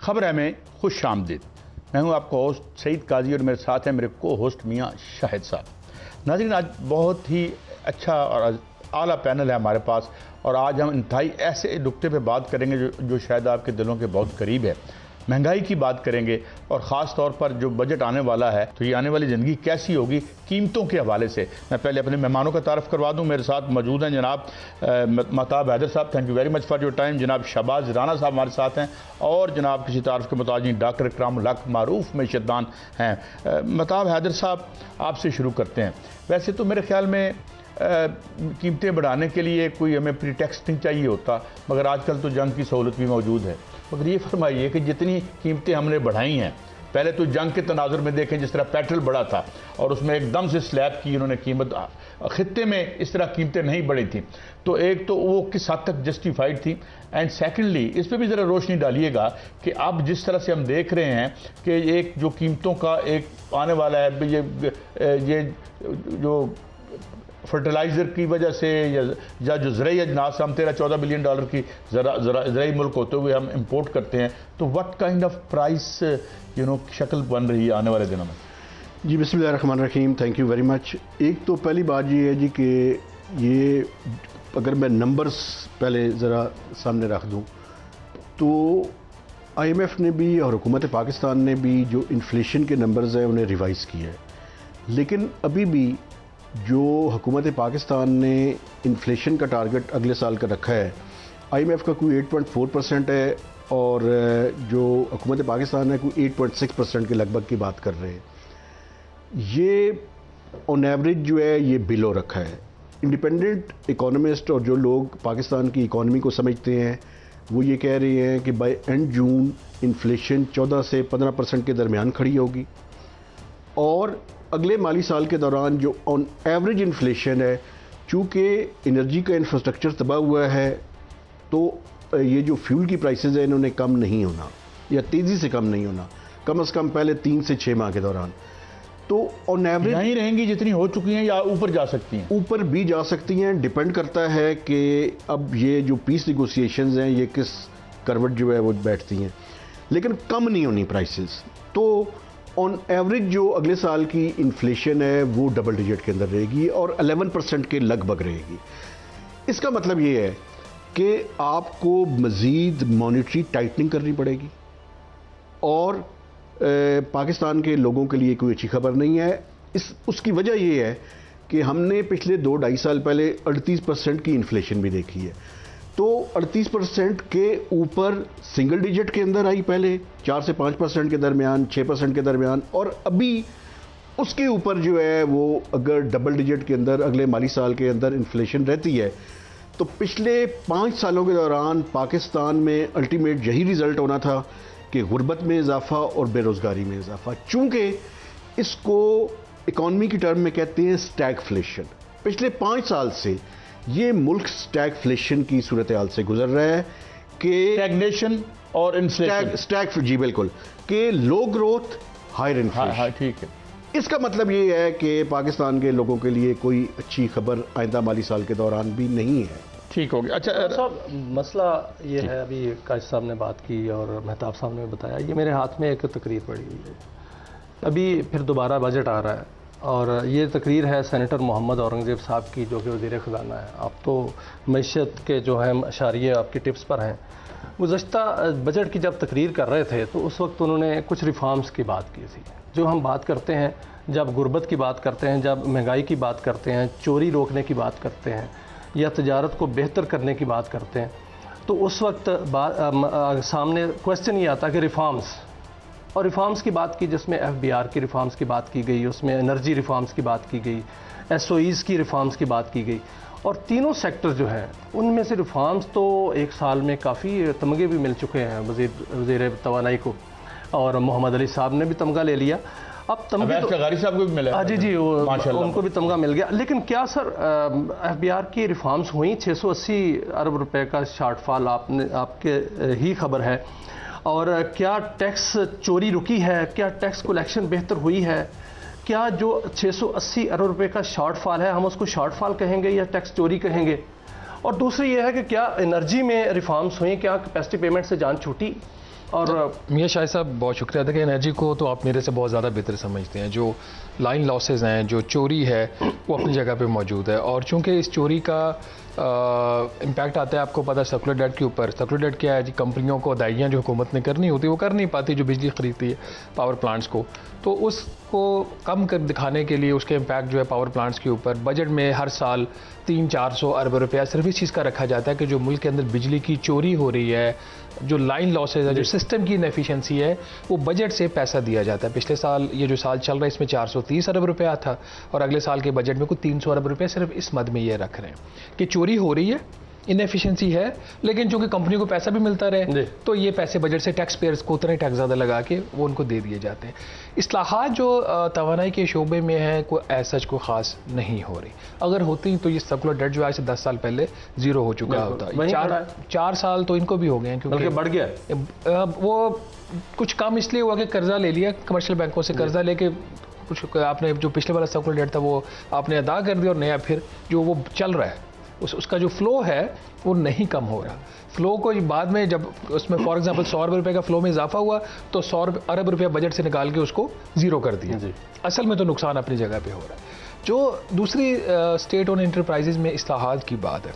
खबर में खुश आमदीद। मैं हूं आपका होस्ट सईद काजी और मेरे साथ हैं मेरे को होस्ट मियां शाहिद साहब। नाज़रीन, आज बहुत ही अच्छा और आला पैनल है हमारे पास और आज हम इंतहाई ऐसे नुक्ते पे बात करेंगे जो शायद आपके दिलों के बहुत करीब है। महंगाई की बात करेंगे और ख़ास तौर पर जो बजट आने वाला है तो ये आने वाली ज़िंदगी कैसी होगी कीमतों के हवाले से। मैं पहले अपने मेहमानों का तारफ़ करवा दूं। मेरे साथ मौजूद हैं जनाब महताब हैदर साहब, thank you very much for your time. जनाब शहबाज राना साहब हमारे साथ हैं और जनाब किसी तारफ़ के मुताबिक डॉक्टर इकरामुल हक मारूफ मैशतदान हैं। महताब हैदर साहब, आपसे शुरू करते हैं। वैसे तो मेरे ख्याल में कीमतें बढ़ाने के लिए कोई हमें प्रीटेक्स्ट नहीं चाहिए होता, मगर आजकल तो जंग की सहूलत भी मौजूद है। मगर ये फरमाइए कि जितनी कीमतें हमने बढ़ाई हैं, पहले तो जंग के तनाजुर में देखें जिस तरह पेट्रोल बढ़ा था और उसमें एकदम से स्लैब की उन्होंने कीमत, खित्ते में इस तरह कीमतें नहीं बढ़ी थी, तो एक तो वो किस हद तक जस्टिफाइड थी। एंड सेकेंडली इस पर भी ज़रा रोशनी डालिएगा कि अब जिस तरह से हम देख रहे हैं कि एक जो कीमतों का एक आने वाला है, ये जो फर्टिलाइज़र की वजह से या जो ज़राई अजनास हम 13-14 बिलियन डॉलर की ज़राई मुल्क होते हुए हम इंपोर्ट करते हैं, तो व्हाट काइंड ऑफ प्राइस शक्ल बन रही है आने वाले दिनों में? जी बिस्मिल्लाहिर्रहमानिर्रहीम, थैंक यू वेरी मच। एक तो पहली बात ये है जी कि ये अगर मैं नंबर्स पहले ज़रा सामने रख दूँ तो IMF ने भी और हुकूमत पाकिस्तान ने भी जो इन्फ्लेशन के नंबर्स हैं उन्हें रिवाइज़ किया है, लेकिन अभी भी जो हुकूमत पाकिस्तान ने इन्फ्लेशन का टारगेट अगले साल का रखा है, IMF का कोई 8.4% है और जो हुकूमत पाकिस्तान है कोई 8.6% के लगभग की बात कर रहे हैं। ये ऑन एवरेज जो है ये बिलो रखा है। इंडिपेंडेंट इकोनॉमिस्ट और जो लोग पाकिस्तान की इकोनॉमी को समझते हैं वो ये कह रहे हैं कि बाय एंड जून इन्फ्लेशन 14 से 15% के दरमियान खड़ी होगी और अगले माली साल के दौरान जो ऑन एवरेज इन्फ्लेशन है, चूँकि एनर्जी का इंफ्रास्ट्रक्चर तबाह हुआ है तो ये जो फ्यूल की प्राइसेस है इन्होंने कम नहीं होना या तेज़ी से कम नहीं होना, कम से कम पहले 3 से 6 माह के दौरान। तो ऑन एवरेज यहीं रहेंगी जितनी हो चुकी हैं या ऊपर जा सकती हैं? ऊपर भी जा सकती हैं, डिपेंड करता है कि अब ये जो पीस निगोसिएशंस हैं ये किस करवट जो है वो बैठती हैं, लेकिन कम नहीं होनी प्राइसेस। तो ऑन एवरेज जो अगले साल की इन्फ्लेशन है वो डबल डिजिट के अंदर रहेगी और 11% के लगभग रहेगी। इसका मतलब ये है कि आपको मज़ीद मॉनेटरी टाइटनिंग करनी पड़ेगी और पाकिस्तान के लोगों के लिए कोई अच्छी खबर नहीं है। उसकी वजह ये है कि हमने पिछले 2-2.5 साल पहले 38% की इन्फ्लेशन भी देखी है, तो 38% के ऊपर सिंगल डिजिट के अंदर आई, पहले 4 से 5% के दरमियान, 6% के दरमियान, और अभी उसके ऊपर जो है वो अगर डबल डिजिट के अंदर अगले माली साल के अंदर इन्फ्लेशन रहती है तो पिछले 5 सालों के दौरान पाकिस्तान में अल्टीमेट यही रिज़ल्ट होना था कि गुर्बत में इजाफा और बेरोज़गारी में इजाफा। चूँकि इसको इकॉनमी की टर्म में कहते हैं स्टैगफ्लेशन। पिछले 5 साल से ये मुल्क स्टैगफ्लेशन की सूरत हाल से गुजर रहा है कि स्टैग्नेशन और इन्फ्लेशन, जी बिल्कुल, कि लो ग्रोथ हायर इन्फ्लेशन। हाँ, ठीक है। इसका मतलब ये है कि पाकिस्तान के लोगों के लिए कोई अच्छी खबर आइंदा माली साल के दौरान भी नहीं है। ठीक हो गया। अच्छा साहब, मसला ये है, अभी काजी साहब ने बात की और महताब साहब ने बताया, ये मेरे हाथ में एक तकरीर पड़ी हुई है। अभी फिर दोबारा बजट आ रहा है और ये तकरीर है सेनेटर मोहम्मद औरंगज़ेब साहब की, जो कि वज़ीर ख़ज़ाना है। आप तो मईशत के जो हैं अशारिये आपकी टिप्स पर हैं। गुज़श्ता बजट की जब तकरीर कर रहे थे तो उस वक्त उन्होंने कुछ रिफॉर्म्स की बात की थी। जो हम बात करते हैं, जब गुर्बत की बात करते हैं, जब महंगाई की बात करते हैं, चोरी रोकने की बात करते हैं या तजारत को बेहतर करने की बात करते हैं, तो उस वक्त सामने क्वेश्चन ये आता कि रिफॉर्म्स, और रिफॉर्म्स की बात की जिसमें FBR की रिफॉर्म्स की बात की गई, उसमें एनर्जी रिफॉर्म्स की बात की गई, SOEs की रिफॉर्म्स की बात की गई, और तीनों सेक्टर जो हैं उनमें से रिफॉर्म्स तो एक साल में काफ़ी तमगे भी मिल चुके हैं वज़ीर तवानाई को, और मोहम्मद अली साहब ने भी तमगा ले लिया। अब तमगा गारी साहब को भी मिला। जी जी, उनको भी तमगा मिल गया। लेकिन क्या सर FBR की रिफॉर्म्स हुई? 680 अरब रुपए का शॉर्टफॉल आपके ही खबर है। और क्या टैक्स चोरी रुकी है? क्या टैक्स कलेक्शन बेहतर हुई है? क्या जो 680 अरब रुपए का शॉर्टफॉल है हम उसको शॉर्टफॉल कहेंगे या टैक्स चोरी कहेंगे? और दूसरी ये है कि क्या एनर्जी में रिफॉर्म्स हुई? क्या कैपेसिटी पेमेंट से जान छूटी? और मियां शाहिद साहब बहुत शुक्रिया था कि एनर्जी को तो आप मेरे से बहुत ज़्यादा बेहतर समझते हैं। जो लाइन लॉसेस हैं, जो चोरी है, वो अपनी जगह पे मौजूद है। और चूंकि इस चोरी का इम्पैक्ट आता है, आपको पता है, सर्कुलर डेट के ऊपर। सर्कुलर डेट क्या है जी? कंपनियों को अदाइयाँ जो हुकूमत ने करनी होती है वो कर नहीं पाती, जो बिजली खरीदती है पावर प्लांट्स को। तो उसको कम कर दिखाने के लिए उसके इम्पैक्ट जो है पावर प्लांट्स के ऊपर बजट में हर साल 300-400 अरब रुपया सिर्फ इस चीज़ का रखा जाता है कि जो मुल्क के अंदर बिजली की चोरी हो रही है, जो लाइन लॉसेज है, जो सिस्टम की इनएफिशिएंसी है, वो बजट से पैसा दिया जाता है। पिछले साल ये जो साल चल रहा है इसमें 430 अरब रुपया था और अगले साल के बजट में कुछ 300 अरब रुपया सिर्फ इस मद में ये रख रहे हैं कि चोरी हो रही है, इनएफिशिएंसी है, लेकिन चूंकि कंपनी को पैसा भी मिलता रहे तो ये पैसे बजट से टैक्स पेयर्स को उतने टैक्स ज़्यादा लगा के वो उनको दे दिए जाते हैं। इस्लाहात जो तवानाई के शोबे में है कोई ऐसा कोई ख़ास नहीं हो रही। अगर होती तो ये सर्कुलर डेट जो आज से 10 साल पहले ज़ीरो हो चुका होता। 4 साल तो इनको भी हो गए हैं क्योंकि बढ़ गया वो कुछ कम इसलिए हुआ कि कर्जा ले लिया, कमर्शियल बैंकों से कर्जा लेके कुछ आपने जो पिछले वाला सर्कुलर डेट था वो आपने अदा कर दिया और नया फिर जो वो चल रहा है उसका जो फ्लो है वो नहीं कम हो रहा। फ्लो को बाद में जब उसमें फॉर एग्जांपल 100 अरब रुपये का फ्लो में इजाफा हुआ तो 100 अरब रुपया बजट से निकाल के उसको ज़ीरो कर दिया। असल में तो नुकसान अपनी जगह पे हो रहा है। जो दूसरी स्टेट ओन एंटरप्राइजेज में इस्लाहात की बात है,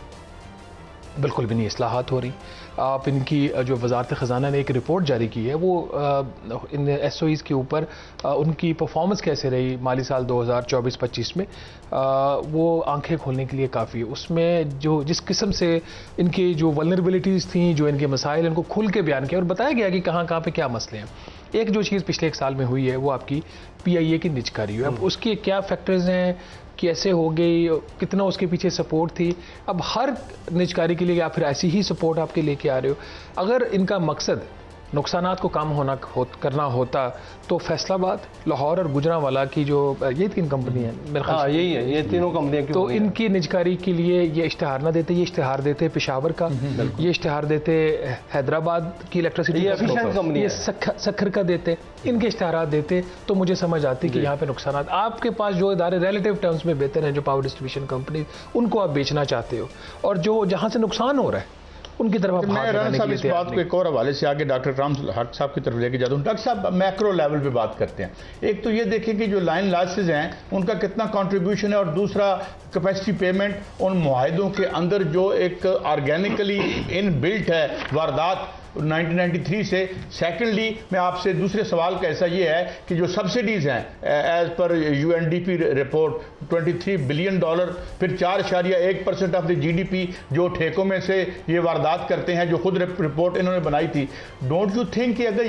बिल्कुल भी नहीं इस्लाहात हो रही। आप इनकी जो वजारत ख़जाना ने एक रिपोर्ट जारी की है वो इन एसओईज़ के ऊपर उनकी परफॉर्मेंस कैसे रही माली साल 2024-25 में, वो आंखें खोलने के लिए काफ़ी है। उसमें जो जिस किस्म से इनकी जो वल्नरेबिलिटीज़ थी, जो इनके मसाइल, इनको खुल के बयान किया और बताया गया कि कहाँ कहाँ पे क्या मसले हैं। एक जो चीज़ पिछले 1 साल में हुई है वो आपकी PIA की निजकारी हुई। अब उसके क्या फैक्टर्स हैं, कैसे हो गई, कितना उसके पीछे सपोर्ट थी। अब हर निजकारी के लिए आप फिर ऐसी ही सपोर्ट आपके लेके आ रहे हो। अगर इनका मकसद नुकसानात को कम करना होता तो फैसलाबाद, लाहौर और गुजरांवाला की जो ये 3 कंपनी है मेरे ख्याल से, यही है, ये तीनों कंपनियां तो इनकी निजकारी के लिए ये इश्तिहार ना देते। ये इश्तिहार देते पेशावर का, ये इश्तिहार देते हैदराबाद की इलेक्ट्रिसिटी, ये सखर का देते, इनके इश्तिहार देते तो मुझे समझ आती कि यहाँ पे नुकसान। आपके पास जो इदारे रिलेटिव टर्म्स में बेहतर हैं, जो पावर डिस्ट्रीब्यूशन कंपनी, उनको आप बेचना चाहते हो और जो जहाँ से नुकसान हो रहा है उनकी तरफ आप मैं राना साहब इस बात को एक और हवाले से आगे डॉक्टर इकराम हक साहब की तरफ लेके जाता हूँ। डॉक्टर साहब मैक्रो लेवल पे बात करते हैं। एक तो ये देखें कि जो लाइन लॉसेज हैं उनका कितना कंट्रीब्यूशन है और दूसरा कैपेसिटी पेमेंट उन मुआहदों के अंदर जो एक ऑर्गेनिकली इनबिल्ट है वारदात 1993 से। सेकेंडली मैं आपसे दूसरे सवाल का ऐसा ये है कि जो सब्सिडीज़ हैं as per UNDP report $23 billion, फिर 4.1% ऑफ द GDP जो ठेकों में से ये वारदात करते हैं, जो खुद रिपोर्ट इन्होंने बनाई थी। डोंट यू थिंक कि अगर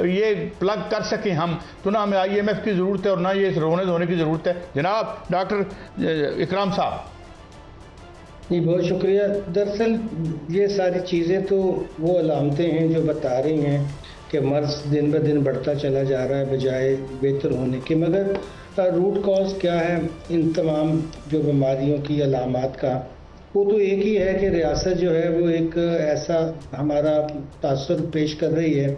ये प्लग कर सकें हम तो ना हमें IMF की ज़रूरत है और ना ये रोने धोने की ज़रूरत है। जनाब डॉक्टर इकराम साहब। जी बहुत शुक्रिया। दरअसल ये सारी चीज़ें तो वो अलामतें हैं जो बता रही हैं कि मर्ज दिन ब दिन बढ़ता चला जा रहा है बजाय बेहतर होने के। मगर रूट कॉज क्या है इन तमाम जो बीमारियों की अलामात का? वो तो एक ही है कि रियासत जो है वो एक ऐसा हमारा तासुर पेश कर रही है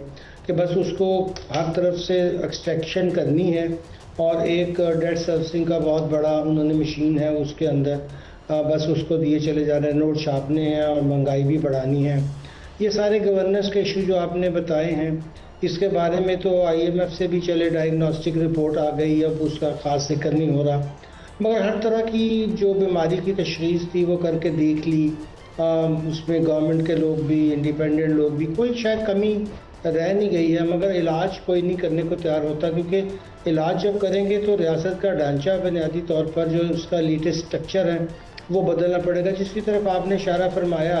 कि बस उसको हर तरफ से एक्सट्रैक्शन करनी है और एक डेट सर्विसिंग का बहुत बड़ा उन्होंने मशीन है उसके अंदर बस उसको दिए चले जा रहे हैं, नोट छापने हैं और महंगाई भी बढ़ानी है। ये सारे गवर्नेंस के इशू जो आपने बताए हैं, इसके बारे में तो IMF से भी चले डायग्नोस्टिक रिपोर्ट आ गई, अब उसका ख़ास जिक्र नहीं हो रहा। मगर हर तरह की जो बीमारी की तशख़ीस थी वो करके देख ली। उसमें गवर्नमेंट के लोग भी, इंडिपेंडेंट लोग भी, कोई शायद कमी रह नहीं गई है। मगर इलाज कोई नहीं करने को तैयार होता, क्योंकि इलाज जब करेंगे तो रियासत का ढांचा बुनियादी तौर पर जो उसका लेटेस्ट स्ट्रक्चर है वो बदलना पड़ेगा। जिसकी तरफ आपने इशारा फरमाया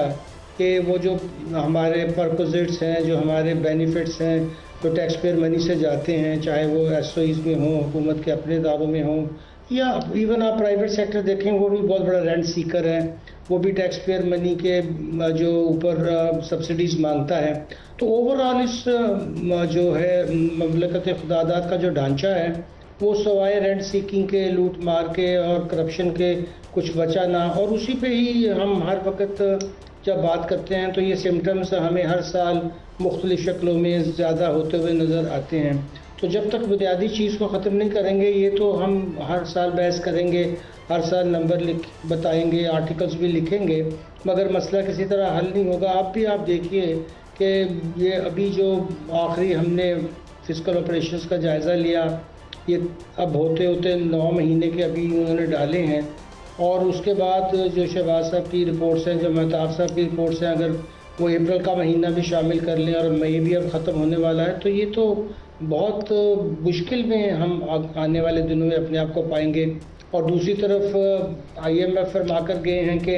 कि वो जो हमारे परकोजिट्स हैं, जो हमारे बेनिफिट्स हैं, जो टैक्स पेयर मनी से जाते हैं, चाहे वो SOEs में हों, हुकूमत के अपने इदारों में हों, या इवन आप प्राइवेट सेक्टर देखें वो भी बहुत बड़ा रेंट सीकर है, वो भी टैक्स पेयर मनी के जो ऊपर सब्सिडीज़ मांगता है। तो ओवरऑल इस जो है ममलकत खुदादात का जो ढांचा है वो सवाए रेंट सीकिंग के, लूट मार के और करप्शन के कुछ बचा ना। और उसी पे ही हम हर वक्त जब बात करते हैं तो ये सिम्टम्स हमें हर साल मुख्तलिफ शक्लों में ज़्यादा होते हुए नज़र आते हैं। तो जब तक बुनियादी चीज़ को ख़त्म नहीं करेंगे, ये तो हम हर साल बहस करेंगे, हर साल नंबर बताएंगे, आर्टिकल्स भी लिखेंगे, मगर मसला किसी तरह हल नहीं होगा। आप देखिए कि ये अभी जो आखिरी हमने फिजिकल ऑपरेशंस का जायज़ा लिया, ये अब होते होते 9 महीने के अभी उन्होंने डाले हैं, और उसके बाद जो शहबाज साहब की रिपोर्ट्स हैं, जो महताब साहब की रिपोर्ट्स हैं, अगर वो अप्रैल का महीना भी शामिल कर लें और मई भी अब ख़त्म होने वाला है, तो ये तो बहुत मुश्किल में हम आने वाले दिनों में अपने आप को पाएंगे। और दूसरी तरफ IMF फरमा कर गए हैं कि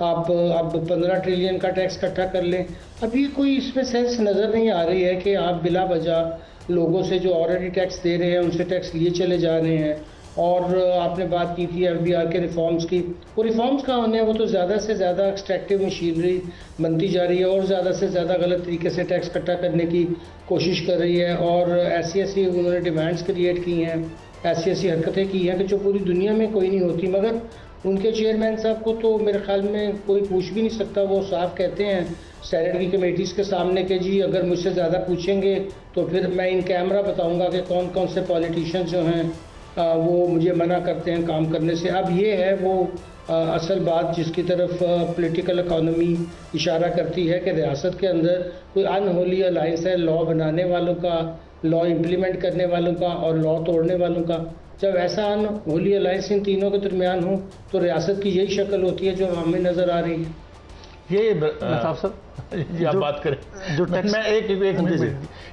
आप अब 15 ट्रिलियन का टैक्स इकट्ठा कर लें। अब ये कोई इसमें सेंस नज़र नहीं आ रही है कि आप बिला वजह लोगों से जो ऑलरेडी टैक्स दे रहे हैं उनसे टैक्स लिए चले जा रहे हैं। और आपने बात की थी FBR के रिफॉर्म्स की, वो रिफॉर्म्स कहाँ होने हैं? वो तो ज़्यादा से ज़्यादा एक्सट्रैक्टिव मशीनरी बनती जा रही है और ज़्यादा से ज़्यादा गलत तरीके से टैक्स इकट्ठा करने की कोशिश कर रही है। और ऐसी उन्होंने डिमांड्स क्रिएट की हैं, ऐसी हरकतें की हैं कि जो पूरी दुनिया में कोई नहीं होती। मगर उनके चेयरमैन साहब को तो मेरे ख्याल में कोई पूछ भी नहीं सकता। वो साफ कहते हैं सेनेट की कमेटीज़ के सामने कि जी अगर मुझसे ज़्यादा पूछेंगे तो फिर मैं इन कैमरा बताऊंगा कि कौन कौन से पॉलिटिशियंस जो हैं वो मुझे मना करते हैं काम करने से। अब ये है वो असल बात जिसकी तरफ पॉलिटिकल इकोनॉमी इशारा करती है कि रियासत के अंदर कोई अनहोली अलाइंस है लॉ बनाने वालों का, लॉ इम्प्लीमेंट करने वालों का और लॉ तोड़ने वालों का। जब ऐसा अनहोली अलाइंस इन तीनों के दरमियान हो तो रियासत की यही शक्ल होती है जो हमें नज़र आ रही है। ये साहब जी आप बात करें जो टैक्स, मैं एक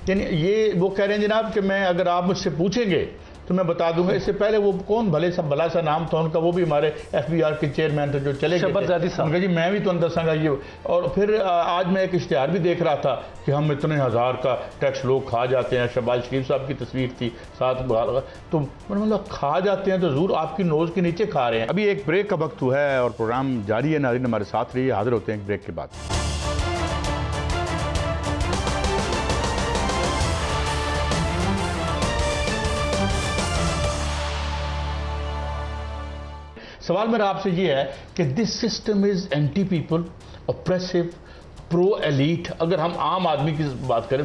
यानी ये वो कह रहे हैं जनाब कि मैं अगर आप मुझसे पूछेंगे तो मैं बता दूंगा। इससे पहले वो कौन भले सा भला सा नाम था उनका, वो भी हमारे FBR के चेयरमैन थे जो चले गए, उनका जी मैं भी तो दसांगा ये। और फिर आज मैं एक इश्तिहार भी देख रहा था कि हम इतने हज़ार का टैक्स लोग खा जाते हैं। शहबाज शरीफ साहब की तस्वीर थी साथ, तो मतलब खा जाते हैं तो ज़रूर आपकी नोज़ के नीचे खा रहे हैं। अभी एक ब्रेक का वक्त हुआ है और प्रोग्राम जारी है। नाज़रीन हमारे साथ रहिए, हाजिर होते हैं एक ब्रेक के बाद। सवाल मेरा आपसे ये है कि this system is anti people, oppressive, pro elite. अगर हम आम आदमी की बात करें,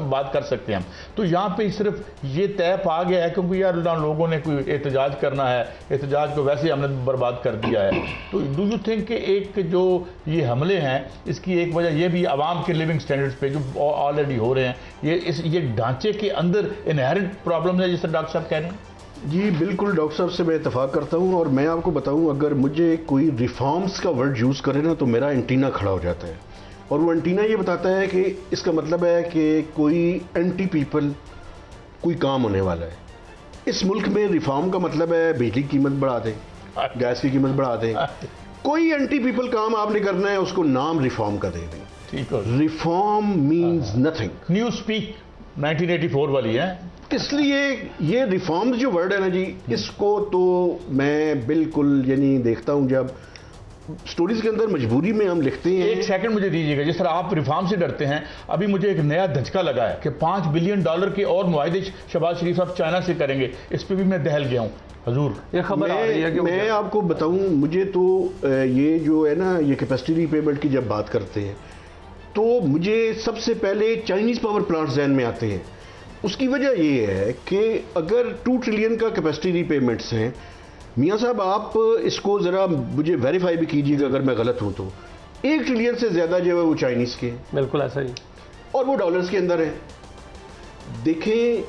बात कर सकते हैं हम, तो यहाँ पे सिर्फ ये तय पा गया है क्योंकि यार लोगों ने कोई एहतजाज करना है, एहतजाज को वैसे हमने बर्बाद कर दिया है। तो डू यू थिंक कि एक जो ये हमले हैं इसकी एक वजह ये भी आवाम के लिविंग स्टैंडर्ड्स पे जो ऑलरेडी हो रहे हैं, ये ढांचे के अंदर इनहेरेंट प्रॉब्लम है जिस तरह डॉक्टर साहब कह रहे हैं? जी बिल्कुल, डॉक्टर साहब से मैं इतफाक़ करता हूँ। और मैं आपको बताऊँ, अगर मुझे कोई रिफॉर्म्स का वर्ड यूज़ करे ना तो मेरा एंटीना खड़ा हो जाता है। और वो एंटीना ये बताता है कि इसका मतलब है कि कोई एंटी पीपल कोई काम होने वाला है। इस मुल्क में रिफॉर्म का मतलब है बिजली की कीमत बढ़ा दें, गैस की कीमत बढ़ा दें। कोई एंटी पीपल काम आपने करना है उसको नाम रिफॉर्म का दे दें। ठीक है, reform means nothing. New speak 1984 वाली है। इसलिए ये रिफॉर्म्स जो वर्ड है ना जी, इसको तो मैं बिल्कुल यानी देखता हूं जब स्टोरीज के अंदर मजबूरी में हम लिखते हैं। एक सेकंड मुझे दीजिएगा, जिस तरह आप रिफॉर्म से डरते हैं, अभी मुझे एक नया धचका लगा है कि $5 बिलियन के और मुआहदे शहबाज शरीफ साहब चाइना से करेंगे। इस पर भी मैं दहल गया हूं हजूर। ये खबर आ रही है कि मैं आपको बताऊं, मुझे तो ये जो है ना, ये कैपेसिटी रीपेमेंट की जब बात करते हैं तो मुझे सबसे पहले चाइनीज पावर प्लांट जहन में आते हैं। उसकी वजह ये है कि अगर 2 ट्रिलियन का कैपेसिटी रीपेमेंट्स हैं, मियाँ साहब आप इसको ज़रा मुझे वेरीफाई भी कीजिएगा अगर मैं गलत हूँ तो 1 ट्रिलियन से ज़्यादा जो है वो चाइनीज़ के, बिल्कुल ऐसा ही, और वो डॉलर्स के अंदर है। देखें,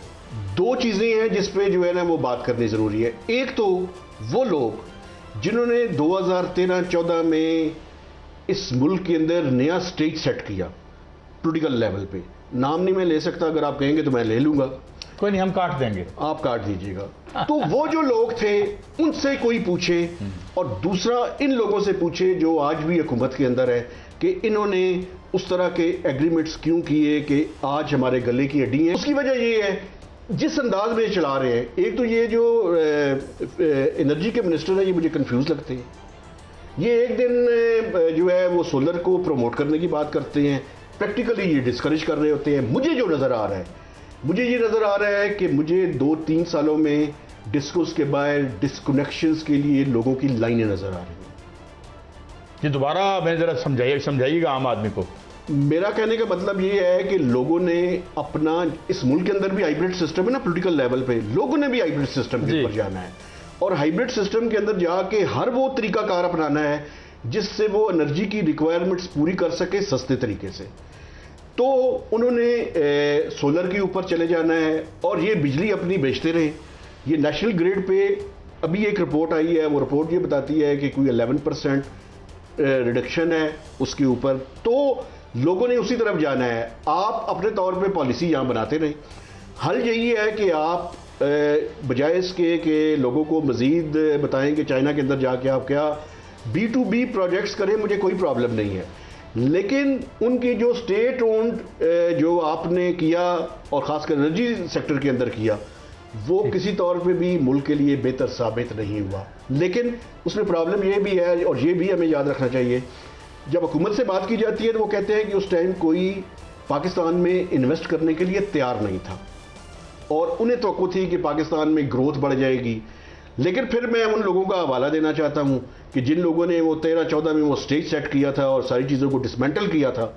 2 चीज़ें हैं जिस पे जो है ना वो बात करनी ज़रूरी है। एक तो वो लोग जिन्होंने 2013-14 में इस मुल्क के अंदर नया स्टेज सेट किया पॉलिटिकल लेवल पे, नाम नहीं मैं ले सकता, अगर आप कहेंगे तो मैं ले लूंगा। कोई नहीं, हम काट देंगे, आप काट दीजिएगा। तो वो जो लोग थे उनसे कोई पूछे, और दूसरा इन लोगों से पूछे जो आज भी हुकूमत के अंदर है कि इन्होंने उस तरह के एग्रीमेंट्स क्यों किए कि आज हमारे गले की हड्डी है। उसकी वजह ये है जिस अंदाज में चला रहे हैं। एक तो ये जो एनर्जी के मिनिस्टर है ये मुझे कंफ्यूज लगते हैं। ये एक दिन जो है वो सोलर को प्रमोट करने की बात करते हैं, प्रैक्टिकली ये डिस्करेज कर रहे होते हैं। मुझे जो नज़र आ रहा है, मुझे ये नज़र आ रहा है कि मुझे 2-3 सालों में डिस्कोस के बाहर डिस्कनेक्शंस के लिए लोगों की लाइनें नज़र आ रही हैं। ये दोबारा मैं ज़रा समझाइएगा आम आदमी को। मेरा कहने का मतलब ये है कि लोगों ने अपना, इस मुल्क के अंदर भी हाइब्रिड सिस्टम है ना पॉलिटिकल लेवल पे, लोगों ने भी हाइब्रिड सिस्टम के ऊपर जाना है और हाइब्रिड सिस्टम के अंदर जाके हर वो तरीकाकार अपनाना है जिससे वो एनर्जी की रिक्वायरमेंट्स पूरी कर सके सस्ते तरीके से। तो उन्होंने सोलर के ऊपर चले जाना है और ये बिजली अपनी बेचते रहे। ये नेशनल ग्रिड पे अभी एक रिपोर्ट आई है, वो रिपोर्ट ये बताती है कि कोई 11% रिडक्शन है उसके ऊपर, तो लोगों ने उसी तरफ जाना है। आप अपने तौर पे पॉलिसी यहाँ बनाते रहें। हल यही है कि आप बजाय इसके कि लोगों को मज़ीद बताएं कि चाइना के अंदर जाके आप क्या B2B प्रोजेक्ट्स करें, मुझे कोई प्रॉब्लम नहीं है, लेकिन उनकी जो स्टेट ओन्ड जो आपने किया और ख़ासकर एनर्जी सेक्टर के अंदर किया, वो किसी तौर पे भी मुल्क के लिए बेहतर साबित नहीं हुआ। लेकिन उसमें प्रॉब्लम ये भी है, और ये भी हमें याद रखना चाहिए, जब हुकूमत से बात की जाती है तो वो कहते हैं कि उस टाइम कोई पाकिस्तान में इन्वेस्ट करने के लिए तैयार नहीं था और उन्हें तवक्को थी कि पाकिस्तान में ग्रोथ बढ़ जाएगी। लेकिन फिर मैं उन लोगों का हवाला देना चाहता हूँ कि जिन लोगों ने वो 13-14 में वो स्टेज सेट किया था और सारी चीज़ों को डिसमेंटल किया था,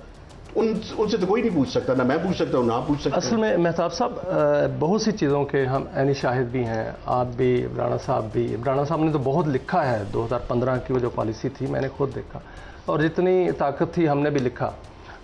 उनसे तो कोई नहीं पूछ सकता, ना मैं पूछ सकता हूँ ना आप पूछ सकते। असल में मेहताब साहब बहुत सी चीज़ों के हम ऐनी शाहिद भी हैं, आप भी, राणा साहब भी। राणा साहब ने तो बहुत लिखा है, 2015 की वो जो पॉलिसी थी मैंने खुद देखा, और जितनी ताकत थी हमने भी लिखा।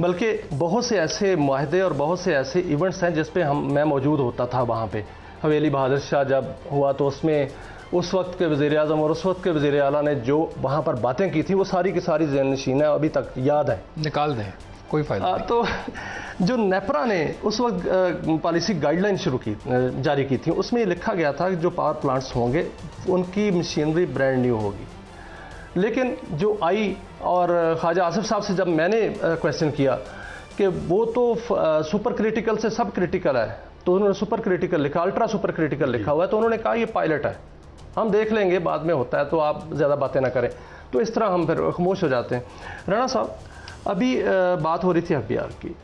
बल्कि बहुत से ऐसे मुआहदे और बहुत से ऐसे इवेंट्स हैं जिस पे मैं मौजूद होता था वहाँ पे। हवेली बहादुर शाह जब हुआ तो उसमें उस वक्त के वज़ीर आज़म और उस वक्त के वज़ीर आला ने जो वहाँ पर बातें की थी वो सारी की सारी ज़हन-नशीन है, अभी तक याद है। निकाल दें, कोई फ़ायदा नहीं। तो जो नेपरा ने उस वक्त पॉलिसी गाइडलाइन जारी की थी, उसमें ये लिखा गया था कि जो पावर प्लांट्स होंगे उनकी मशीनरी ब्रांड न्यू होगी। लेकिन जो आई और ख्वाजा आसिफ साहब से जब मैंने क्वेश्चन किया कि वो तो सुपर क्रिटिकल से सब क्रिटिकल है, तो उन्होंने सुपर क्रिटिकल लिखा, अल्ट्रा सुपर क्रिटिकल लिखा हुआ है, तो उन्होंने कहा ये पायलट है, हम देख लेंगे बाद में होता है, तो आप ज़्यादा बातें ना करें। तो इस तरह हम फिर खामोश हो जाते हैं। राणा साहब, अभी बात हो रही थी FBR की।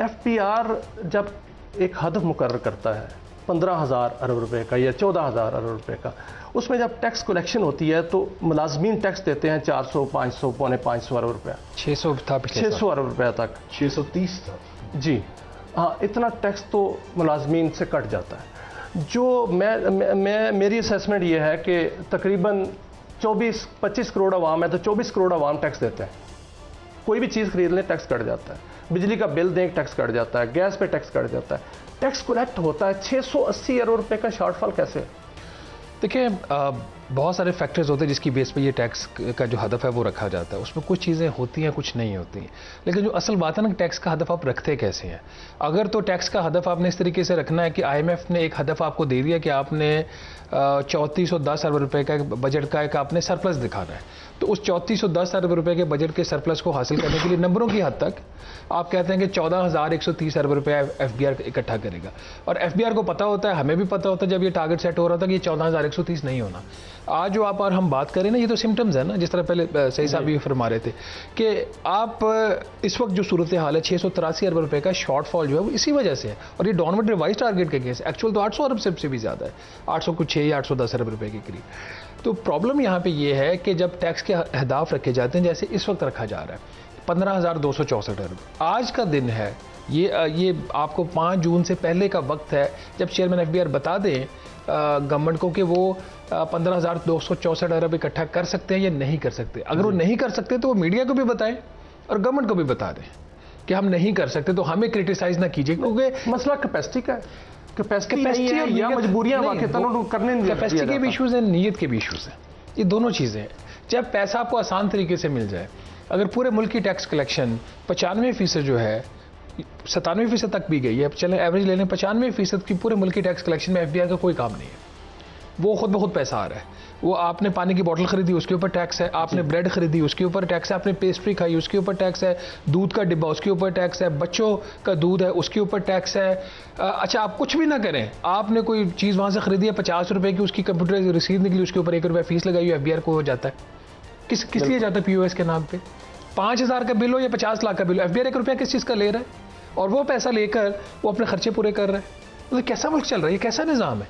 FBR जब एक हदफ मुकर्रर करता है 15,000 अरब रुपए का या 14,000 अरब रुपए का, उसमें जब टैक्स कलेक्शन होती है तो मुलाजमीन टैक्स देते हैं 400, 500, पौने 500 अरब रुपया, 600 था, 600 अरब रुपया तक, 630 था जी हाँ। इतना टैक्स तो मुलाजमीन से कट जाता है। जो मेरी असेसमेंट ये है कि तकरीबन 24-25 करोड़ आवाम है, तो 24 करोड़ आवाम टैक्स देते हैं। कोई भी चीज़ खरीद लें टैक्स कट जाता है, बिजली का बिल दें टैक्स कट जाता है, गैस पे टैक्स कट जाता है, टैक्स कलेक्ट होता है। 680 अरब रुपए का शॉर्टफॉल कैसे? देखिए, बहुत सारे फैक्टर्स होते हैं जिसकी बेस पे ये टैक्स का जो हदफ है वो रखा जाता है। उसमें कुछ चीज़ें होती हैं, कुछ नहीं होती हैं। लेकिन जो असल बात है ना, टैक्स का हदफ आप रखते कैसे हैं। अगर तो टैक्स का हदफ आपने इस तरीके से रखना है कि IMF ने एक हदफ आपको दे दिया कि आपने 3410 अरब रुपए का बजट का एक आपने सरप्लस दिखाना है, तो उस 3410 अरब रुपए के बजट के सरप्लस को हासिल करने के लिए नंबरों की हद तक आप कहते हैं कि 14,130 अरब रुपए FBR इकट्ठा करेगा। और FBR को पता होता है, हमें भी पता होता है जब ये टारगेट सेट हो रहा था कि ये 14,130 नहीं होना। आज जो आप और हम बात करें ना, ये तो सिम्टम्स है ना, जिस तरह पहले सही साहब भी फरमा रहे थे कि आप इस वक्त जो सूरत हाल है 683 अरब रुपए का शॉर्टफॉल जो है वो इसी वजह से है। और ये डाउनवर्ड रिवाइज टारगेट के केस, एक्चुअल तो 800 अरब से भी ज़्यादा है, 806 या 810 अरब रुपए के करीब। तो प्रॉब्लम यहाँ पे ये है कि जब टैक्स के अहदाफ रखे जाते हैं जैसे इस वक्त रखा जा रहा है 15,264 अरब, आज का दिन है ये आपको 5 जून से पहले का वक्त है जब चेयरमैन FBR बता दें गवर्नमेंट को कि वो 15,264 अरब इकट्ठा कर सकते हैं या नहीं कर सकते। अगर वो नहीं कर सकते तो वो मीडिया को भी बताएं और गवर्नमेंट को भी बता दें कि हम नहीं कर सकते, तो हमें क्रिटिसाइज ना कीजिए, क्योंकि मसला कैपेसिटी का है। कैपेसिटी और या मजबूरियां करने कैपेसिटी के भी इशूज़ हैं, नीयत के भी इशूज़ हैं, ये दोनों चीज़ें हैं। जब पैसा आपको आसान तरीके से मिल जाए, अगर पूरे मुल्क की टैक्स कलेक्शन 95% जो है 97% तक भी गई है, चलें एवरेज ले लें 95% की पूरे मुल्क की टैक्स कलेक्शन में FBR का कोई काम नहीं है, वो खुद ब खुद पैसा आ रहा है। वो आपने पानी की बोतल खरीदी उसके ऊपर टैक्स है, आपने ब्रेड खरीदी उसके ऊपर टैक्स है, आपने पेस्ट्री खाई उसके ऊपर टैक्स है, दूध का डिब्बा उसके ऊपर टैक्स है, बच्चों का दूध है उसके ऊपर टैक्स है। अच्छा, आप कुछ भी ना करें, आपने कोई चीज़ वहाँ से खरीदी है 50 रुपये की, उसकी कंप्यूटर रसीद निकली, उसके ऊपर 1 रुपया फीस लगाई, FBR को हो जाता है। किस लिए जाता है POS के नाम पर? 5,000 का बिल हो या 50 लाख का बिल हो, FBR 1 रुपया किस चीज़ का ले रहा है और वो पैसा लेकर वो अपने खर्चे पूरे कर रहे हैं। तो कैसा मुल्क चल रहा है, ये कैसा निज़ाम है?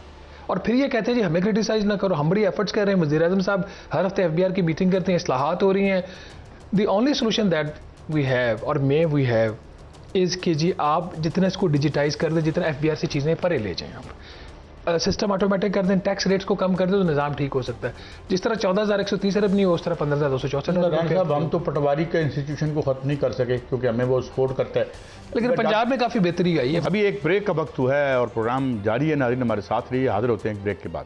और फिर ये कहते हैं जी हमें क्रिटिसाइज ना करो, हम बड़ी एफर्ट्स कर रहे हैं, वज़ीर आज़म साहब हर हफ्ते FBR की मीटिंग करते हैं, इस्लाहात हो रही हैं। The only solution that we have or may we have is कि जी आप जितना इसको डिजिटाइज कर दें, जितना FBR से चीज़ें परे ले जाएं। आप सिस्टम ऑटोमेटिक कर दें, टैक्स रेट्स को कम कर दें तो निज़ाम ठीक हो सकता है। जिस तरह 14,130 अरब नहीं हो उस तरह 15,264 राना साहब, हम तो पटवारी के इंस्टीट्यूशन को ख़त्म नहीं कर सके क्योंकि हमें वो सपोर्ट करता है, लेकिन पंजाब में काफ़ी बेहतरी आई है। अभी एक ब्रेक का वक्त हुआ है और प्रोग्राम जारी है। नाज़रीन हमारे साथ रहिए, हाजिर होते हैं एक ब्रेक के बाद।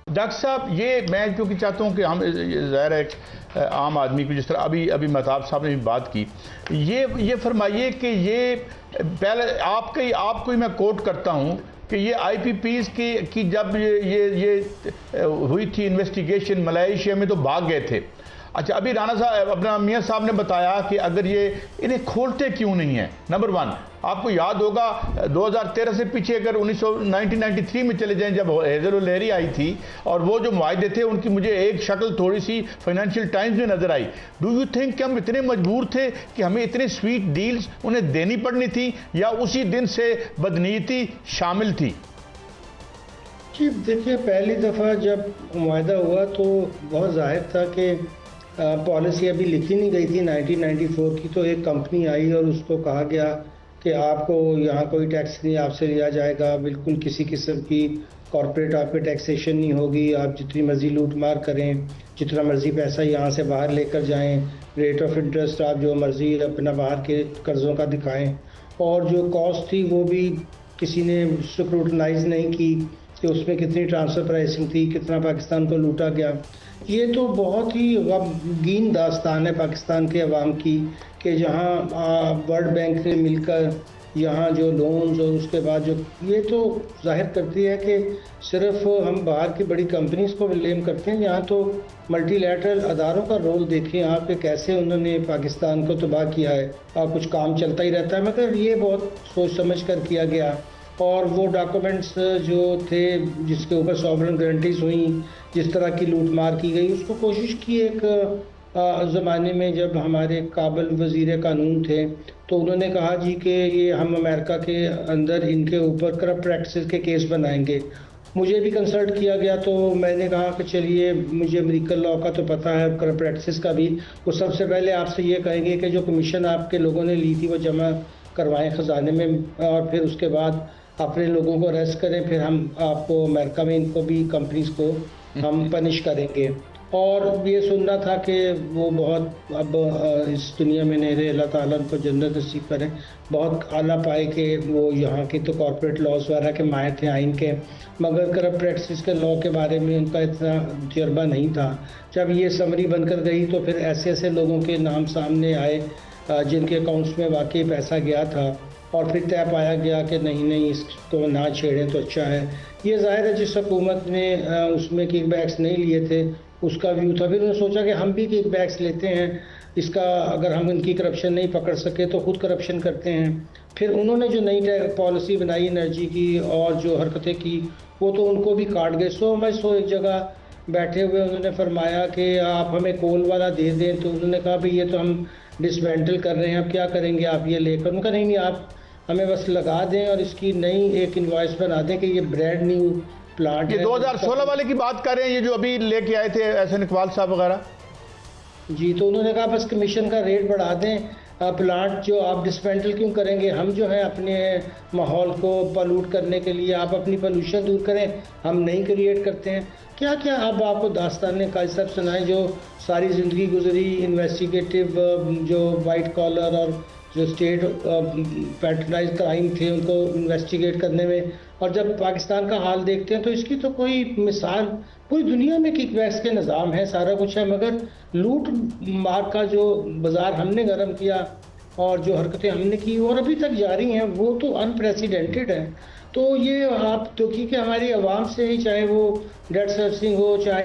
डॉक्टर साहब, ये मैं क्योंकि चाहता हूँ कि हम ज़ाहिर है आम आदमी को, जिस तरह अभी महताब साहब ने भी बात की, ये फरमाइए कि ये पहले आपको ही मैं कोट करता हूँ कि ये IPPs की जब ये हुई थी इन्वेस्टिगेशन, मलेशिया में तो भाग गए थे। अच्छा, अभी राना साहब, अपना मियाँ साहब ने बताया कि अगर ये इन्हें खोलते क्यों नहीं है। नंबर 1, आपको याद होगा 2013 से पीछे अगर 1993 में चले जाएं, जब हैदर लहरी आई थी और वो जो मुआहदे थे उनकी मुझे एक शक्ल थोड़ी सी फाइनेंशियल टाइम्स में नजर आई। डू यू थिंक कि हम इतने मजबूर थे कि हमें इतने स्वीट डील्स उन्हें देनी पड़नी थी, या उसी दिन से बदनीयती शामिल थी? जी देखिए, पहली दफ़ा जब मुआहदा हुआ तो बहुत जाहिर था कि पॉलिसी अभी लिखी नहीं गई थी 1994 की। तो एक कंपनी आई और उसको कहा गया कि आपको यहाँ कोई टैक्स नहीं आपसे लिया जाएगा, बिल्कुल किसी किस्म की कॉर्पोरेट आप पे टैक्सेशन नहीं होगी, आप जितनी मर्जी लूट मार करें, जितना मर्जी पैसा यहाँ से बाहर लेकर जाएं, रेट ऑफ इंटरेस्ट आप जो मर्जी अपना बाहर के कर्ज़ों का दिखाएं, और जो कॉस्ट थी वो भी किसी ने स्क्रूटनाइज नहीं की कि उसमें कितनी ट्रांसफ़र प्राइसिंग थी, कितना पाकिस्तान को लूटा गया। ये तो बहुत ही गमगीन दास्तान है पाकिस्तान के अवाम की कि जहाँ वर्ल्ड बैंक ने मिलकर यहाँ जो लोन्स और उसके बाद जो, ये तो जाहिर करती है कि सिर्फ हम बाहर की बड़ी कंपनीज को ब्लेम करते हैं, यहाँ तो मल्टीलैटरल अदारों का रोल देखें आप कि कैसे उन्होंने पाकिस्तान को तबाह किया है। और कुछ काम चलता ही रहता है, मगर ये बहुत सोच समझ कर किया गया। और वो डॉक्यूमेंट्स जो थे जिसके ऊपर सॉवरेन गारंटीज हुई, जिस तरह की लूट मार की गई, उसको कोशिश की एक ज़माने में जब हमारे काबिल वज़ीर कानून थे तो उन्होंने कहा जी कि ये हम अमेरिका के अंदर इनके ऊपर करप्ट प्रैक्टिस के केस बनाएंगे। मुझे भी कंसल्ट किया गया तो मैंने कहा कि चलिए, मुझे अमेरिकन लॉ का तो पता है, करप्ट प्रैक्टिस का भी। वो सबसे पहले आपसे ये कहेंगे कि जो कमीशन आपके लोगों ने ली थी वो जमा करवाएं ख़जाने में, और फिर उसके बाद अपने लोगों को अरेस्ट करें, फिर हम आपको अमेरिका में इनको भी कंपनीज को हम पनिश करेंगे। और ये सुनना था कि वो बहुत अब इस दुनिया में नहीं रहे, अल्लाह ताला उनको जन्नत नसीब करें, बहुत आला पाए कि वो यहाँ की तो कॉर्पोरेट लॉज वगैरह के माहिर थे आइन के, मगर करप्ट प्रैक्टिस के लॉ के बारे में उनका इतना तजर्बा नहीं था। जब ये समरी बनकर गई तो फिर ऐसे ऐसे लोगों के नाम सामने आए जिनके अकाउंट्स में वाकई पैसा गया था, और फिर तय पाया गया कि नहीं इसको ना छेड़ें तो अच्छा है। ये जाहिर है जिस हुकूमत ने उसमें किकबैक्स नहीं लिए थे उसका व्यू था, फिर उन्होंने सोचा कि हम भी किकबैक्स लेते हैं, इसका अगर हम इनकी करप्शन नहीं पकड़ सके तो खुद करप्शन करते हैं। फिर उन्होंने जो नई पॉलिसी बनाई एनर्जी की और जो हरकतें की वो तो उनको भी काट गए। सो एक जगह बैठे हुए उन्होंने फरमाया कि आप हमें कोल वाला दे दें, तो उन्होंने कहा भाई ये तो हम डिसमेंटल कर रहे हैं, अब क्या करेंगे आप ये लेकर। उनका नहीं आप हमें बस लगा दें और इसकी नई एक इनवॉइस बना दें कि ये ब्रांड न्यू प्लांट ये 2016 वाले की बात कर रहे हैं, ये जो अभी लेके आए थे एहसन इकबाल साहब वगैरह। जी, तो उन्होंने कहा बस कमीशन का रेट बढ़ा दें, प्लांट जो आप डिसमेंटल क्यों करेंगे, हम जो है अपने माहौल को पॉल्यूट करने के लिए आप अपनी पोल्यूशन दूर करें, हम नहीं क्रिएट करते हैं। क्या क्या अब आपको दास्तान काजी साहब सुनाए जो सारी ज़िंदगी गुजरी इन्वेस्टिगेटिव जो वाइट कॉलर और जो स्टेट पैट्रनाइज क्राइम थे उनको इन्वेस्टिगेट करने में, और जब पाकिस्तान का हाल देखते हैं तो इसकी तो कोई मिसाल, पूरी दुनिया में किकबैक्स के निज़ाम है, सारा कुछ है, मगर लूट मार का जो बाज़ार हमने गर्म किया और जो हरकतें हमने की और अभी तक जारी हैं वो तो अनप्रेसिडेंटेड है। तो ये आप देखिए कि हमारी आवाम से ही, चाहे वो डेट सर्विसिंग हो, चाहे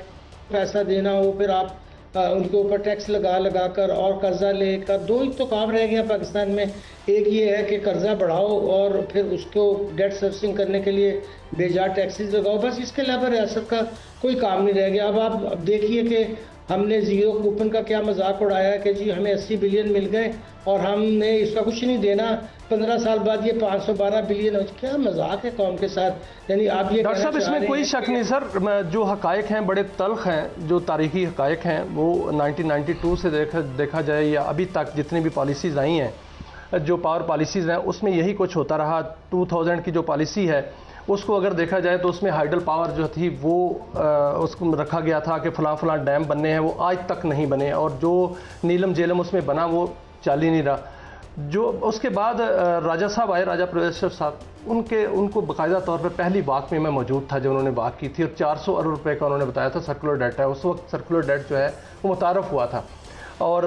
पैसा देना हो, फिर आप उनके ऊपर टैक्स लगा कर और कर्जा लेकर, दो ही तो काम रह गया पाकिस्तान में। एक ये है कि कर्जा बढ़ाओ और फिर उसको डेट सर्विसिंग करने के लिए बेजा टैक्सेस लगाओ, बस इसके अलावा रियासत का कोई काम नहीं रह गया। अब आप देखिए कि हमने ज़ीरो कूपन का क्या मजाक उड़ाया कि जी हमें 80 बिलियन मिल गए और हमने इसका कुछ नहीं देना, 15 साल बाद ये 512 बिलियन। क्या मजाक है कौम के साथ। यानी आप ये डॉक्टर साहब इसमें कोई शक नहीं सर, जो हकायक हैं बड़े तल्ख हैं, जो तारीखी हकायक हैं वो 1992 से देखा जाए या अभी तक जितनी भी पॉलिसीज़ आई हैं, जो पावर पॉलिसीज़ हैं, उसमें यही कुछ होता रहा। 2000 की जो पॉलिसी है उसको अगर देखा जाए तो उसमें हाइडल पावर जो थी वो उसको रखा गया था कि फलां डैम बनने हैं, वो आज तक नहीं बने, और जो नीलम जेलम उसमें बना वो चल ही नहीं रहा। जो उसके बाद राजा साहब आए, राजा प्रोफेसर साहब, उनको बाकायदा तौर पर पहली वाक में मैं मौजूद था जब उन्होंने वाक की थी, और 400 अरब रुपए का उन्होंने बताया था सर्कुलर डेट है। उस वक्त सर्कुलर डेट जो है वो मुतारफ़ हुआ था, और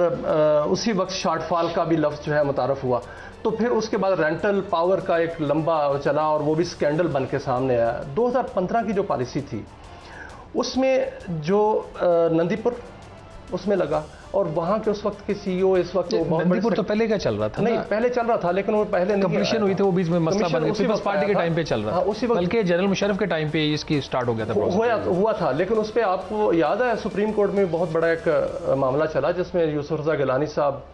उसी वक्त शॉर्टफॉल का भी लफ्ज़ जो है मुतारफ़ हुआ। तो फिर उसके बाद रेंटल पावर का एक लंबा चला और वो भी स्कैंडल बन के सामने आया। 2015 की जो पॉलिसी थी उसमें जो नंदीपुर उसमें लगा, और वहाँ के उस वक्त के सीईओ इस वक्त नंदीपुर तो पहले क्या चल रहा था? नहीं, पहले चल रहा था, लेकिन वो पहले कंप्लीशन हुई थी, वो बीच में मसला बन गया, पीपल्स पार्टी के टाइम पे चल रहा था, उसी वक्त, बल्कि जनरल मुशर्रफ के टाइम पे इसकी स्टार्ट हो गया था, हुआ था। लेकिन उस पर आपको याद है सुप्रीम कोर्ट में बहुत बड़ा एक मामला चला जिसमें यूसुफ रज़ा गिलानी साहब,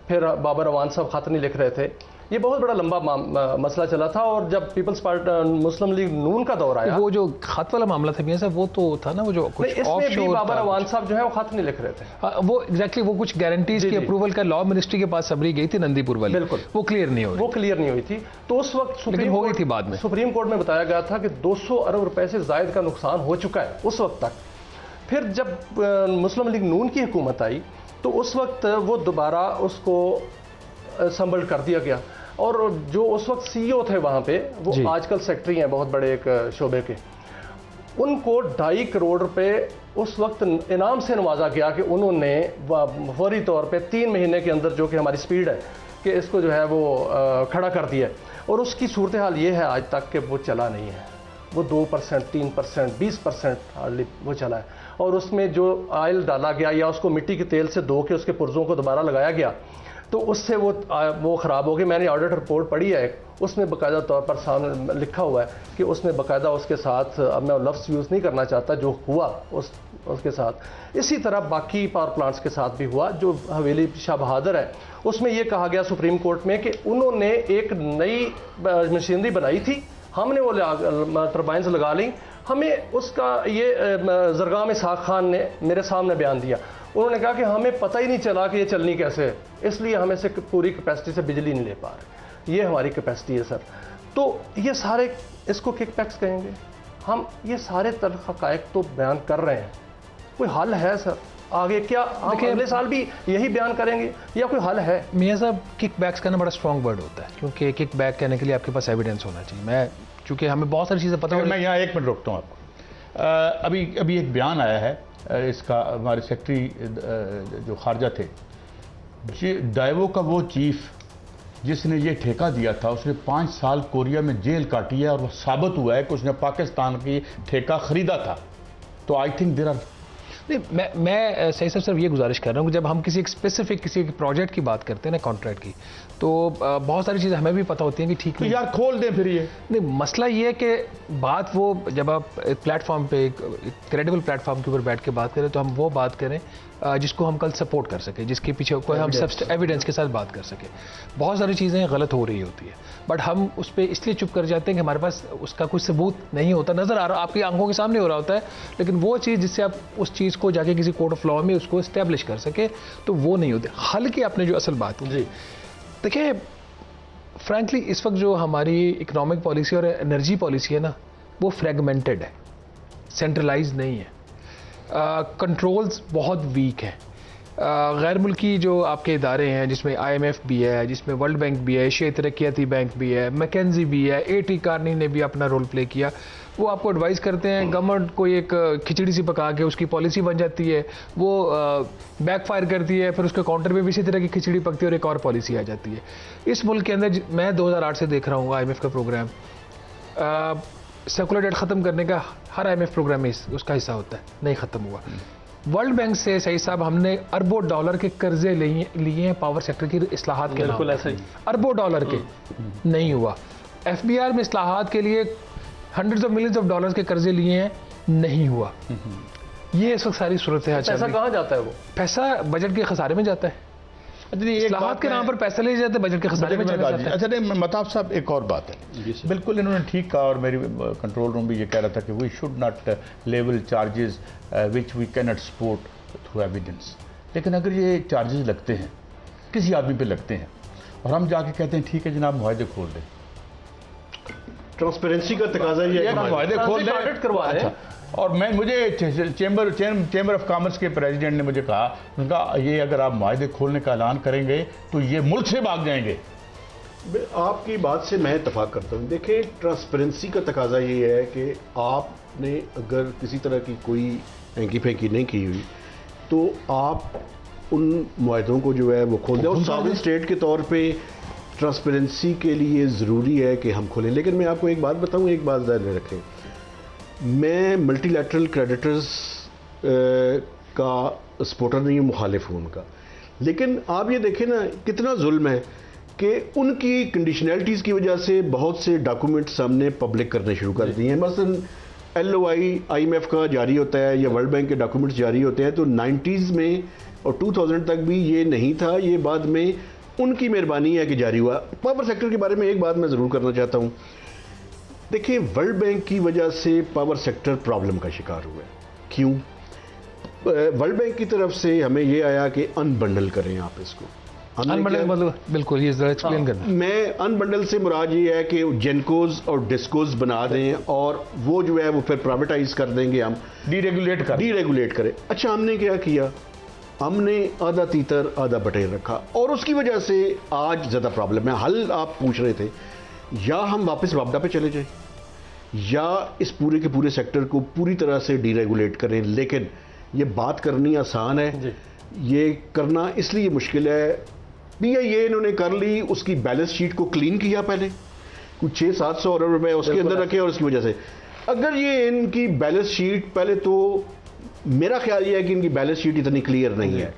फिर बाबर अवान साहब खत नहीं लिख रहे थे। ये बहुत बड़ा लंबा मसला चला था, और जब पीपल्स पार्टी मुस्लिम लीग नून का दौर आया, वो जो खत वाला मामला था मियां साहब, वो तो था ना, वो जो कुछ ऑफशोर, बाबर अवान साहब जो है वो खत नहीं लिख रहे थे। वो एग्जैक्टली वो कुछ गारंटीज की अप्रूवल का लॉ मिनिस्ट्री के पास सबरी गई थी नंदीपुर वाली, बिल्कुल वो क्लियर नहीं हुई थी। तो उस वक्त हो गई थी बाद में सुप्रीम कोर्ट में बताया गया था कि 200 अरब रुपए से जायद का नुकसान हो चुका है उस वक्त तक। फिर जब मुस्लिम लीग नून की हुकूमत आई तो उस वक्त वो दोबारा उसको संभल कर दिया गया, और जो उस वक्त सीईओ थे वहाँ पे, वो आजकल सेक्रेटरी हैं बहुत बड़े एक शोबे के, उनको 2.5 करोड़ रुपए उस वक्त इनाम से नवाजा गया कि उन्होंने फौरी तौर पे 3 महीने के अंदर, जो कि हमारी स्पीड है, कि इसको जो है वो खड़ा कर दिया। और उसकी सूरत हाल ये है आज तक कि वो चला नहीं है, वो 2%, 3%, 20% हार्डली वो चला है। और उसमें जो ऑयल डाला गया या उसको मिट्टी के तेल से धो के उसके पुर्जों को दोबारा लगाया गया, तो उससे वो ख़राब हो गई। मैंने ऑडिट रिपोर्ट पढ़ी है, उसमें बाकायदा तौर पर सामने लिखा हुआ है कि उसमें बाकायदा उसके साथ, अब मैं लफ्ज़ यूज़ नहीं करना चाहता, जो हुआ उसके साथ। इसी तरह बाकी पावर प्लांट्स के साथ भी हुआ। जो हवेली शाह बहादुर है उसमें यह कहा गया सुप्रीम कोर्ट में कि उन्होंने एक नई मशीनरी बनाई थी, हमने वो टर्बाइंस लगा ली, हमें उसका ये ज़रगाम इसाक खान ने मेरे सामने बयान दिया। उन्होंने कहा कि हमें पता ही नहीं चला कि ये चलनी कैसे है, इसलिए हमें से पूरी कैपेसिटी से बिजली नहीं ले पा रहे। ये हमारी कैपेसिटी है सर। तो ये सारे इसको किकबैक्स कहेंगे हम, ये सारे हक़ाइक़ तो बयान कर रहे हैं। कोई हल है सर? आगे क्या हम अगले साल भी यही बयान करेंगे या कोई हल है? मियां साहब, किकबैक्स कहना बड़ा स्ट्रॉन्ग वर्ड होता है, क्योंकि किकबैक कहने के लिए आपके पास एविडेंस होना चाहिए। चूँकि हमें बहुत सारी चीज़ें पता है। मैं यहाँ 1 मिनट रोकता हूँ आपको। अभी एक बयान आया है इसका, हमारे सेक्रेटरी जो खारजा थे, डाइवो का वो चीफ जिसने ये ठेका दिया था, उसने 5 साल कोरिया में जेल काटी है, और वो साबित हुआ है कि उसने पाकिस्तान की ठेका खरीदा था। तो आई थिंक देयर आर नहीं, मैं सही सिर्फ ये गुजारिश कर रहा हूँ कि जब हम किसी एक स्पेसिफिक किसी प्रोजेक्ट की बात करते हैं ना, कॉन्ट्रैक्ट की, तो बहुत सारी चीज़ें हमें भी पता होती हैं कि ठीक नहीं, यार खोल दें फिर ये नहीं। मसला ये है कि बात वो, जब आप एक प्लेटफॉर्म पे, एक क्रेडिबल प्लेटफॉर्म के ऊपर बैठ के बात करें, तो हम वो बात करें जिसको हम कल सपोर्ट कर सकें, जिसके पीछे कोई हम सब एविडेंस के साथ बात कर सकें। बहुत सारी चीज़ें गलत हो रही होती है, बट हम उस पर इसलिए चुप कर जाते हैं कि हमारे पास उसका कोई सबूत नहीं होता, नज़र आ रहा, आपकी आंखों के सामने हो रहा होता है, लेकिन वो चीज़ जिससे आप उस चीज़ को जाके किसी कोर्ट ऑफ लॉ में उसको इस्टेब्लिश कर सके, तो वो नहीं होते। हल की आपने जो असल बात की, देखिए फ्रैंकली इस वक्त जो हमारी इकोनॉमिक पॉलिसी और एनर्जी पॉलिसी है ना, वो फ्रेगमेंटेड है, सेंट्रलाइज नहीं है। कंट्रोल्स बहुत वीक हैं। गैर मुल्की जो आपके इदारे हैं, जिसमें IMF भी है, जिसमें वर्ल्ड बैंक भी है, एशियाई तरक्याती बैंक भी है, मैकेंजी भी है, A.T. कार्नी ने भी अपना रोल प्ले किया, वो आपको एडवाइस करते हैं। गवर्नमेंट कोई एक खिचड़ी सी पका के उसकी पॉलिसी बन जाती है, वो बैकफायर करती है, फिर उसके काउंटर पे भी इसी तरह की खिचड़ी पकती है और एक और पॉलिसी आ जाती है। इस मुल्क के अंदर मैं 2008 से देख रहा हूँ IMF का प्रोग्राम, सर्कुलर डेट ख़त्म करने का हर IMF प्रोग्राम में उसका हिस्सा होता है, नहीं ख़त्म हुआ। वर्ल्ड बैंक से सही साहब हमने अरबों डॉलर के कर्जे लिए हैं पावर सेक्टर की इस्लाहात के, बिल्कुल ऐसा ही, अरबों डॉलर के, नहीं हुआ। FBR में इस्लाहात के लिए hundreds of millions of dollars के कर्जे लिए हैं, नहीं हुआ। ये इस वक्त सारी सूरत है। पैसा कहाँ जाता है? वो पैसा बजट के खसारे में जाता है। इस्लाहात के नाम पर पैसा ले जाते हैं, बजट के खसारे में चला जाता है। अच्छा नहीं, महताब साहब एक और बात है, बिल्कुल इन्होंने ठीक कहा और मेरी कंट्रोल रूम भी ये कह रहा था कि we should not level charges which we can not support through evidence. लेकिन अगर ये चार्जेस लगते हैं, किसी आदमी पे लगते हैं और हम जाके कहते हैं ठीक है जनाब मुआहदे खोल दें, ट्रांसपेरेंसी का तकाजा ये है कि मुआहदे खोल दें, ऑडिट करवा रहे हैं। और मुझे चैम्बर ऑफ कॉमर्स के प्रेसिडेंट ने मुझे कहा, उनका ये अगर आप मुआहदे खोलने का ऐलान करेंगे तो ये मुल्क से भाग जाएंगे। आपकी बात से मैं इत्तेफाक करता हूँ। देखिए, ट्रांसपेरेंसी का तकाजा ये है कि आपने अगर किसी तरह की कोई हैंकी फेंकी नहीं की हुई तो आप उन मुआहदों को जो है वो खोल दें। और सॉवरेन स्टेट के तौर पे ट्रांसपेरेंसी के लिए ज़रूरी है कि हम खोलें। लेकिन मैं आपको एक बात बताऊँ, एक बात ध्यान में रखें, मैं मल्टीलैटरल क्रेडिटर्स का सपोर्टर नहीं हूँ, मुखालिफ हूँ उनका। लेकिन आप ये देखें ना कितना जुल्म है कि उनकी कंडीशनैलिटीज़ की वजह से बहुत से डॉक्यूमेंट्स हमने पब्लिक करने शुरू कर दिए हैं। मसलन LOI IMF का जारी होता है या वर्ल्ड बैंक के डॉक्यूमेंट्स जारी होते हैं, तो 90s में और 2000 तक भी ये नहीं था। ये बाद में उनकी मेहरबानी है कि जारी हुआ। पावर सेक्टर के बारे में एक बात मैं ज़रूर करना चाहता हूँ। देखिए, वर्ल्ड बैंक की वजह से पावर सेक्टर प्रॉब्लम का शिकार हुआ है। क्यों? वर्ल्ड बैंक की तरफ से हमें ये आया कि अनबंडल करें आप इसको। अनबंडल मतलब बिल्कुल ये जरा एक्सप्लेन करना। मैं अनबंडल से मुराद ये है कि जेनकोज और डिस्कोज बना दें और वो जो है वो फिर प्राइवेटाइज कर देंगे, हम डीरेगुलेट करें। अच्छा, हमने क्या किया? हमने आधा तीतर आधा बटेर रखा और उसकी वजह से आज ज़्यादा प्रॉब्लम है। हल आप पूछ रहे थे, या हम वापस वापडा पे चले जाएं या इस पूरे के पूरे सेक्टर को पूरी तरह से डीरेगुलेट करें। लेकिन ये बात करनी आसान है, ये करना इसलिए मुश्किल है। ये इन्होंने कर ली, उसकी बैलेंस शीट को क्लीन किया, पहले कुछ 600-700 अरब रुपए उसके अंदर रखे और उसकी वजह से अगर ये इनकी बैलेंस शीट, पहले तो मेरा ख्याल ये है कि इनकी बैलेंस शीट इतनी क्लियर नहीं है।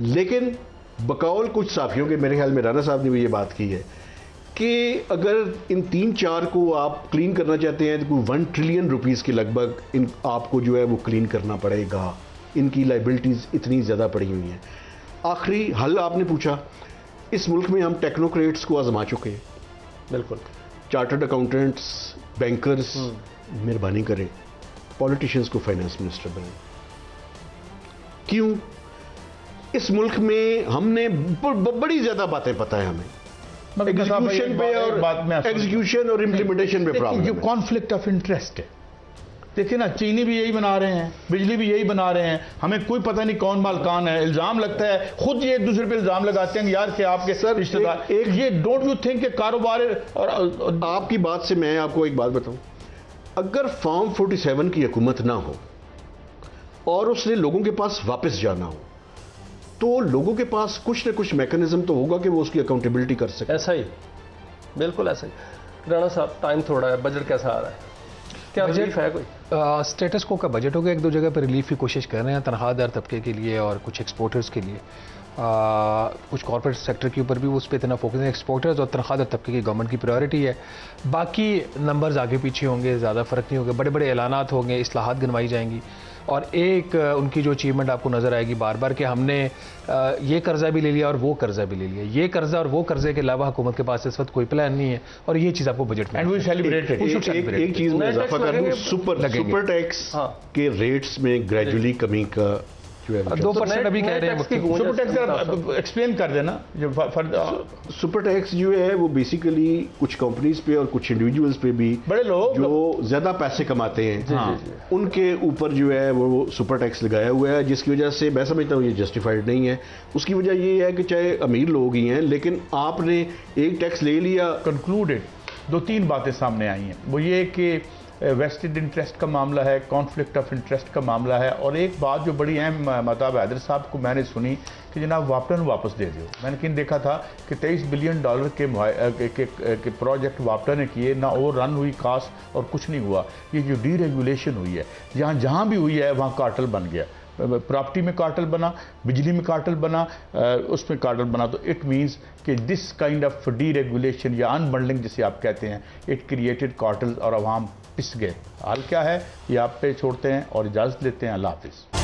लेकिन बकौल कुछ साफियों के, मेरे ख्याल में राना साहब ने भी ये बात की है कि अगर इन 3-4 को आप क्लीन करना चाहते हैं तो कोई 1 ट्रिलियन रुपीस के लगभग इन आपको जो है वो क्लीन करना पड़ेगा। इनकी लाइबिलिटीज़ इतनी ज़्यादा पड़ी हुई हैं। आखिरी हल आपने पूछा, इस मुल्क में हम टेक्नोक्रेट्स को आजमा चुके हैं। बिल्कुल, चार्टर्ड अकाउंटेंट्स, बैंकर्स, मेहरबानी करें पॉलिटिशियंस को फाइनेंस मिनिस्टर बनाएं। क्यों? इस मुल्क में हमने बड़ी ज़्यादा बातें पता है हमें, एग्जीक्यूशन पे और एग्जीक्यूशन और इम्प्लीमेंटेशन पे प्रॉब्लम है। कॉन्फ्लिक्ट ऑफ इंटरेस्ट है। देखिए ना, चीनी भी यही बना रहे हैं, बिजली भी यही बना रहे हैं, हमें कोई पता नहीं कौन मालकान है। इल्जाम लगता है, खुद ये एक दूसरे पे इल्जाम लगाते हैं यार कि आपके रिश्तेदार। ये डोंट यू थिंक कि कारोबार और आपकी बात से मैं आपको एक बात बताऊं, अगर फॉर्म 47 की हुकूमत ना हो और उसने लोगों के पास वापस जाना हो तो लोगों के पास कुछ ना कुछ मैकेनिज्म तो होगा कि वो उसकी अकाउंटेबिलिटी कर सके। ऐसा ही, बिल्कुल ऐसा ही। राणा साहब, टाइम थोड़ा है, बजट कैसा आ रहा है? क्या बजट है? कोई स्टेटस को का बजट होगा, 1-2 जगह पर रिलीफ की कोशिश कर रहे हैं तनख्वाहदार तबके के लिए और कुछ एक्सपोर्टर्स के लिए। कुछ कॉर्पोरेट सेक्टर के ऊपर भी उस पर इतना फोकस है। एक्सपोर्टर्स और तनख्वाहदार तबके की गवर्नमेंट की प्रायोरिटी है। बाकी नंबर्स आगे पीछे होंगे, ज़्यादा फ़र्क नहीं होगा। बड़े बड़े ऐलानात होंगे, इस्लाहात गिनवाई जाएंगी और एक उनकी जो अचीवमेंट आपको नज़र आएगी बार बार कि हमने ये कर्जा भी ले लिया और वो कर्जा भी ले लिया। ये कर्जा और वो कर्जे के अलावा हुकूमत के पास इस वक्त कोई प्लान नहीं है और ये चीज़ आपको बजट में एक चीज़ में इजाफा कर दूं, सुपर टैक्स के रेट्स में ग्रेजुअली कमी का 2% अभी कह रहे हैं। सुपर टैक्स एक्सप्लेन कर देना। जो सुपर टैक्स जो है वो बेसिकली कुछ कंपनीज पे और कुछ इंडिविजुअल्स पे भी, बड़े लोग जो ज्यादा पैसे कमाते हैं उनके ऊपर जो है वो सुपर टैक्स लगाया हुआ है, जिसकी वजह से मैं समझता हूँ ये जस्टिफाइड नहीं है। उसकी वजह ये है कि चाहे अमीर लोग ही हैं, लेकिन आपने एक टैक्स ले लिया। कंक्लूडेड 2-3 बातें सामने आई हैं। वो ये कि वेस्टेड इंटरेस्ट का मामला है, कॉन्फ्लिक्ट ऑफ इंटरेस्ट का मामला है, और एक बात जो बड़ी अहम महताब हैदर साहब को मैंने सुनी कि जनाब वापडन वापस दे दो। मैंने किन देखा था कि $23 बिलियन के प्रोजेक्ट वापडन ने किए, ना वो रन हुई कास्ट और कुछ नहीं हुआ। ये जो डीरेगुलेशन हुई है, जहाँ भी हुई है वहाँ कार्टेल बन गया। प्रॉपर्टी में कार्टेल बना, बिजली में कार्टेल बना, उसमें कार्टेल बना। तो इट मीन्स कि दिस काइंड ऑफ डीरेगुलेशन या अनबंडलिंग जिसे आप कहते हैं, इट क्रिएटेड कार्टेल और अवाम पिस गए। हाल क्या है ये आप पे छोड़ते हैं और इजाज़त लेते हैं। अल्लाह हाफिज़।